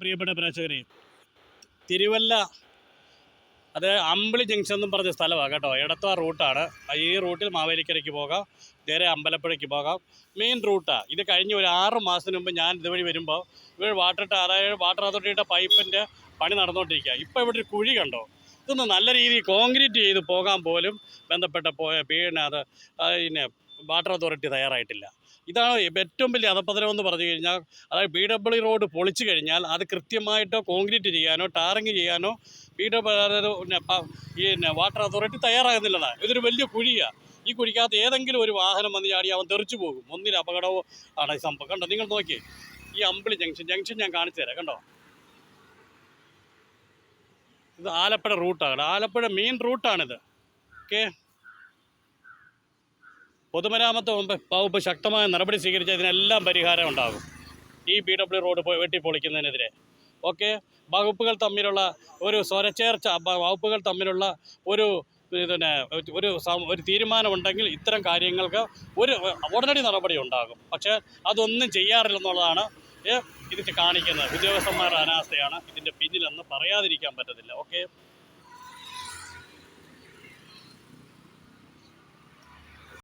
പ്രിയപ്പെട്ട പ്രേക്ഷകരെ, തിരുവല്ല അത് അമ്പിളി ജംഗ്ഷൻ എന്നും പറഞ്ഞ സ്ഥലമാണ് കേട്ടോ. എടത്വ റൂട്ടാണ്. ഈ റൂട്ടിൽ മാവേലിക്കരയ്ക്ക് പോകാം, നേരെ അമ്പലപ്പുഴയ്ക്ക് പോകാം. മെയിൻ റൂട്ടാണ് ഇത്. കഴിഞ്ഞ ഒരു 6 മാസത്തിന് മുമ്പ് ഞാൻ ഇതുവഴി വരുമ്പോൾ ഇവിടെ അതായത് വാട്ടർ അതോറിറ്റിയുടെ പൈപ്പിൻ്റെ പണി നടന്നുകൊണ്ടിരിക്കുക. ഇപ്പോൾ ഇവിടെ ഒരു കുഴി കണ്ടോ? ഇതൊന്ന് നല്ല രീതിയിൽ കോൺക്രീറ്റ് ചെയ്ത് പോകാൻ പോലും ബന്ധപ്പെട്ട പിന്നെ വാട്ടർ അതോറിറ്റി തയ്യാറായിട്ടില്ല. ഇതാണ് ഏറ്റവും വലിയ അധപ്പതനമെന്ന് പറഞ്ഞു കഴിഞ്ഞാൽ. അതായത് BW റോഡ് പൊളിച്ചു കഴിഞ്ഞാൽ അത് കൃത്യമായിട്ടോ കോൺക്രീറ്റ് ചെയ്യാനോ ടാറിങ് ചെയ്യാനോ വാട്ടർ അതോറിറ്റി തയ്യാറാകുന്നില്ലതാണ്. ഇതൊരു വലിയ കുഴിയാണ്. ഈ കുഴിക്കകത്ത് ഏതെങ്കിലും ഒരു വാഹനം വന്ന് ചാടി അവൻ തെറിച്ചു പോകും. ഒന്നിന് അപകടമോ ആണ് ഈ സംഭവം. കണ്ടോ, നിങ്ങൾ നോക്കിയേ. ഈ അമ്പിളി ജംഗ്ഷൻ ഞാൻ കാണിച്ചു തരാം. കണ്ടോ, ഇത് ആലപ്പുഴ റൂട്ടാണ്. ആലപ്പുഴ മെയിൻ റൂട്ടാണിത്. ഓക്കെ, പൊതുമരാമത്ത് വകുപ്പ് ശക്തമായ നടപടി സ്വീകരിച്ചാൽ ഇതിനെല്ലാം പരിഹാരം ഉണ്ടാകും. ഈ BW റോഡ് വെട്ടിപ്പൊളിക്കുന്നതിനെതിരെ ഓക്കെ, വകുപ്പുകൾ തമ്മിലുള്ള ഒരു സ്വരച്ചേർച്ച, വകുപ്പുകൾ തമ്മിലുള്ള ഒരു ഒരു തീരുമാനമുണ്ടെങ്കിൽ ഇത്തരം കാര്യങ്ങൾക്ക് ഉടനടി നടപടി ഉണ്ടാകും. പക്ഷേ അതൊന്നും ചെയ്യാറില്ലെന്നുള്ളതാണ് ഇത് കാണിക്കുന്നത്. ഉദ്യോഗസ്ഥന്മാരുടെ അനാസ്ഥയാണ് ഇതിൻ്റെ പിന്നിലെന്ന് പറയാതിരിക്കാൻ പറ്റത്തില്ല. ഓക്കെ.